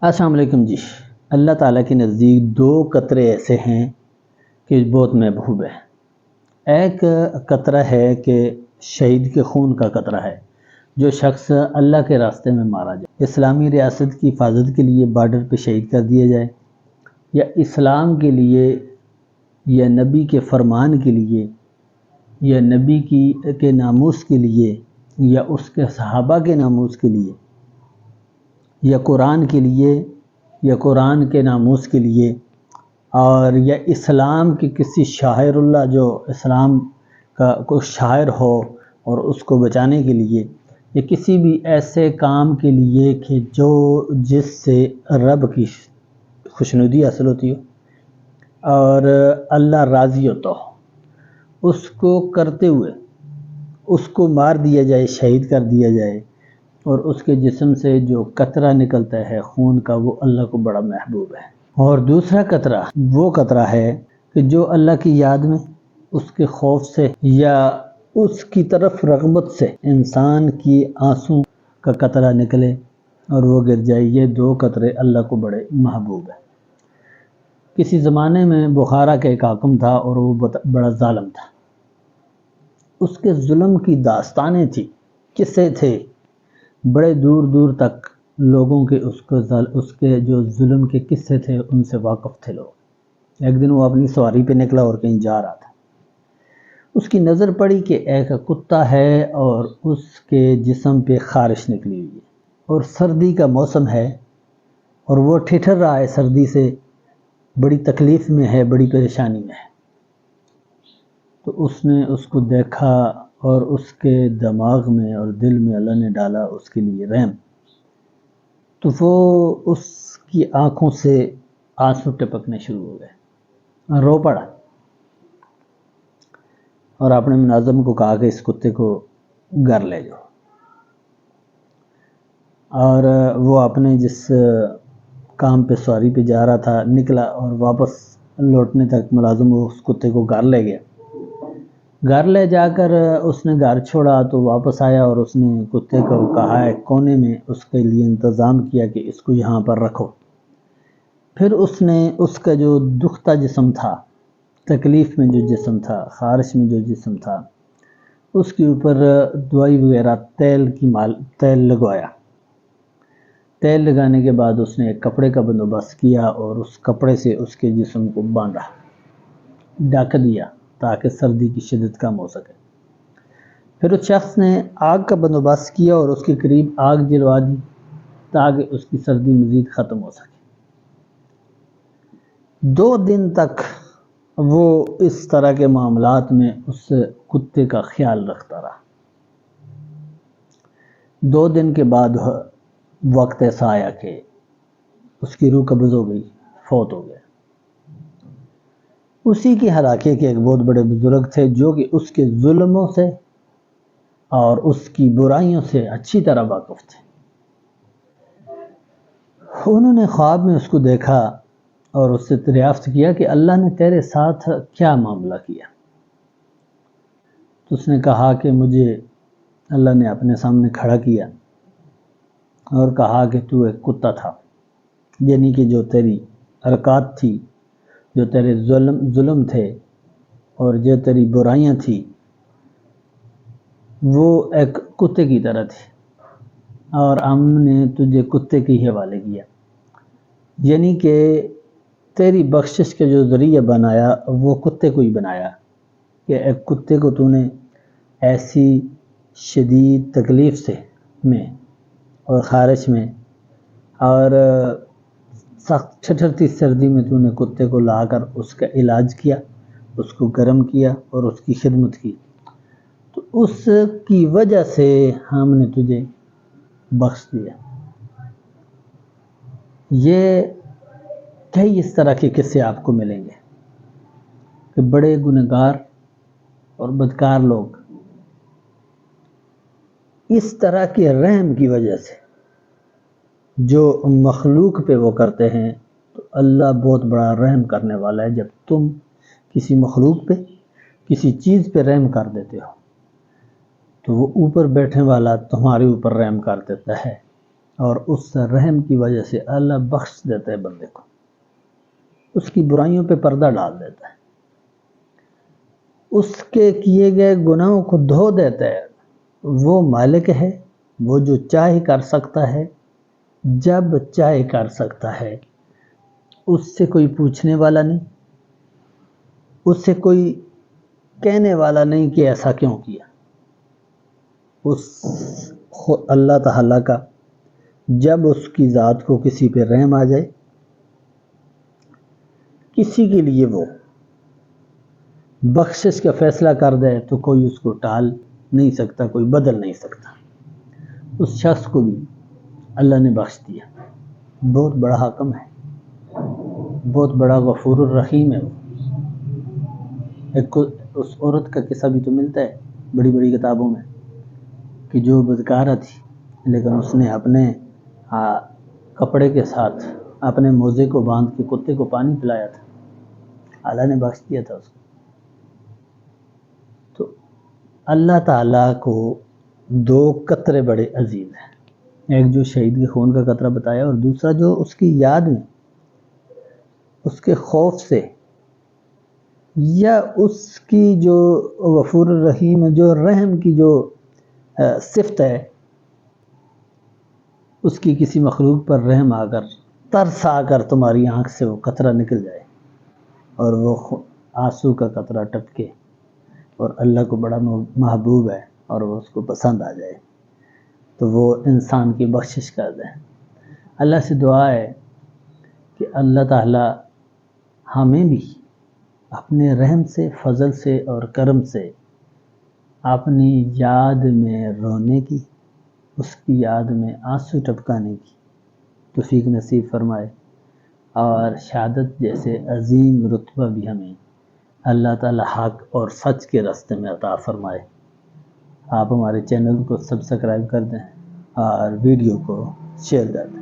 السلام علیکم جی۔ اللہ تعالیٰ کے نزدیک دو قطرے ایسے ہیں کہ بہت محبوب ہیں۔ ایک قطرہ ہے کہ شہید کے خون کا قطرہ ہے، جو شخص اللہ کے راستے میں مارا جائے، اسلامی ریاست کی حفاظت کے لیے بارڈر پہ شہید کر دیا جائے، یا اسلام کے لیے، یا نبی کے فرمان کے لیے، یا نبی کے ناموس کے لیے، یا اس کے صحابہ کے ناموس کے لیے، یا قرآن کے لیے، یا قرآن کے ناموس کے لیے، اور یا اسلام کے کسی شاعر اللہ جو اسلام کا کوئی شاعر ہو اور اس کو بچانے کے لیے، یا کسی بھی ایسے کام کے لیے کہ جس سے رب کی خوشنودی حاصل ہوتی ہو اور اللہ راضی ہوتا ہو، اس کو کرتے ہوئے اس کو مار دیا جائے، شہید کر دیا جائے، اور اس کے جسم سے جو قطرہ نکلتا ہے خون کا، وہ اللہ کو بڑا محبوب ہے۔ اور دوسرا قطرہ وہ قطرہ ہے کہ جو اللہ کی یاد میں، اس کے خوف سے، یا اس کی طرف رغبت سے انسان کی آنسوں کا قطرہ نکلے اور وہ گر جائے۔ یہ دو قطرے اللہ کو بڑے محبوب ہیں۔ کسی زمانے میں بخارا کا ایک حاکم تھا اور وہ بڑا ظالم تھا۔ اس کے ظلم کی داستانیں تھیں، قصے تھے، بڑے دور دور تک لوگوں کے اس کے جو ظلم کے قصے تھے ان سے واقف تھے لوگ۔ ایک دن وہ اپنی سواری پہ نکلا اور کہیں جا رہا تھا۔ اس کی نظر پڑی کہ ایک کتا ہے اور اس کے جسم پہ خارش نکلی ہوئی ہے، اور سردی کا موسم ہے اور وہ ٹھٹر رہا ہے سردی سے، بڑی تکلیف میں ہے، بڑی پریشانی میں ہے۔ تو اس نے اس کو دیکھا اور اس کے دماغ میں اور دل میں اللہ نے ڈالا اس کے لیے رحم، تو وہ اس کی آنکھوں سے آنسو ٹپکنے شروع ہو گئے، رو پڑا، اور اپنے ملازم کو کہا کہ اس کتے کو گھر لے جاؤ۔ اور وہ اپنے جس کام پہ سواری پہ جا رہا تھا نکلا، اور واپس لوٹنے تک ملازم اس کتے کو گھر لے گیا۔ گھر لے جا کر اس نے گھر چھوڑا تو واپس آیا اور اس نے کتے کو کہا ہے کونے میں اس کے لیے انتظام کیا کہ اس کو یہاں پر رکھو۔ پھر اس نے اس کا جو دکھتا جسم تھا، تکلیف میں جو جسم تھا، خارش میں جو جسم تھا، اس کے اوپر دوائی وغیرہ تیل لگوایا۔ تیل لگانے کے بعد اس نے ایک کپڑے کا بندوبست کیا اور اس کپڑے سے اس کے جسم کو باندھا، ڈھک دیا تاکہ سردی کی شدت کم ہو سکے۔ پھر اس شخص نے آگ کا بندوبست کیا اور اس کے قریب آگ جلوا دی تاکہ اس کی سردی مزید ختم ہو سکے۔ 2 دن تک وہ اس طرح کے معاملات میں اس کتے کا خیال رکھتا رہا۔ 2 دن کے بعد وقت ایسا آیا کہ اس کی روح قبض ہو گئی، فوت ہو گیا۔ اسی کے علاقے کے ایک بہت بڑے بزرگ تھے جو کہ اس کے ظلموں سے اور اس کی برائیوں سے اچھی طرح واقف تھے۔ انہوں نے خواب میں اس کو دیکھا اور اس سے دریافت کیا کہ اللہ نے تیرے ساتھ کیا معاملہ کیا؟ تو اس نے کہا کہ مجھے اللہ نے اپنے سامنے کھڑا کیا اور کہا کہ تو ایک کتا تھا، یعنی کہ جو تیری حرکات تھی، جو تیرے ظلم تھے اور جو تیری برائیاں تھی، وہ ایک کتے کی طرح تھی، اور ہم نے تجھے کتے کے حوالے کیا۔ یعنی کہ تیری بخشش کے جو ذریعہ بنایا وہ کتے کو ہی بنایا، کہ ایک کتے کو تو نے ایسی شدید تکلیف میں اور خارش میں اور سخت ٹھٹرتی سردی میں تو نے کتے کو لا کر اس کا علاج کیا، اس کو گرم کیا اور اس کی خدمت کی، تو اس کی وجہ سے ہم نے تجھے بخش دیا۔ یہ کئی اس طرح کے قصے آپ کو ملیں گے کہ بڑے گنہگار اور بدکار لوگ اس طرح کے رحم کی وجہ سے جو مخلوق پہ وہ کرتے ہیں، تو اللہ بہت بڑا رحم کرنے والا ہے۔ جب تم کسی مخلوق پہ، کسی چیز پہ رحم کر دیتے ہو، تو وہ اوپر بیٹھنے والا تمہارے اوپر رحم کر دیتا ہے اور اس رحم کی وجہ سے اللہ بخش دیتا ہے بندے کو، اس کی برائیوں پہ پردہ ڈال دیتا ہے، اس کے کیے گئے گناہوں کو دھو دیتا ہے۔ وہ مالک ہے، وہ جو چاہے کر سکتا ہے، جب چاہے کر سکتا ہے، اس سے کوئی پوچھنے والا نہیں، اس سے کوئی کہنے والا نہیں کہ ایسا کیوں کیا۔ اس اللہ تعالیٰ کا جب اس کی ذات کو کسی پہ رحم آ جائے، کسی کے لیے وہ بخشش کا فیصلہ کر دے تو کوئی اس کو ٹال نہیں سکتا، کوئی بدل نہیں سکتا۔ اس شخص کو بھی اللہ نے بخش دیا، بہت بڑا حاکم ہے، بہت بڑا غفور الرحیم ہے وہ۔ ایک اس عورت کا قصہ بھی تو ملتا ہے بڑی بڑی کتابوں میں کہ جو بدکارہ تھی، لیکن اس نے اپنے کپڑے کے ساتھ اپنے موزے کو باندھ کے کتے کو پانی پلایا تھا، اللہ نے بخش دیا تھا اس کو۔ تو اللہ تعالیٰ کو دو قطرے بڑے عزیز ہیں، ایک جو شہید کے خون کا قطرہ بتایا، اور دوسرا جو اس کی یاد میں، اس کے خوف سے، یا اس کی جو غفور الرحیم جو رحم کی جو صفت ہے، اس کی کسی مخلوق پر رحم آ کر، ترس آ کر تمہاری آنکھ سے وہ قطرہ نکل جائے اور وہ آنسو کا قطرہ ٹپکے اور اللہ کو بڑا محبوب ہے اور وہ اس کو پسند آ جائے، تو وہ انسان کی بخشش کر دے۔ اللہ سے دعا ہے کہ اللہ تعالی ہمیں بھی اپنے رحم سے، فضل سے اور کرم سے اپنی یاد میں رونے کی، اس کی یاد میں آنسو ٹپکانے کی توفیق نصیب فرمائے، اور شہادت جیسے عظیم رتبہ بھی ہمیں اللہ تعالی حق اور سچ کے راستے میں عطا فرمائے۔ آپ ہمارے چینل کو سبسکرائب کر دیں اور ویڈیو کو شیئر کر دیں۔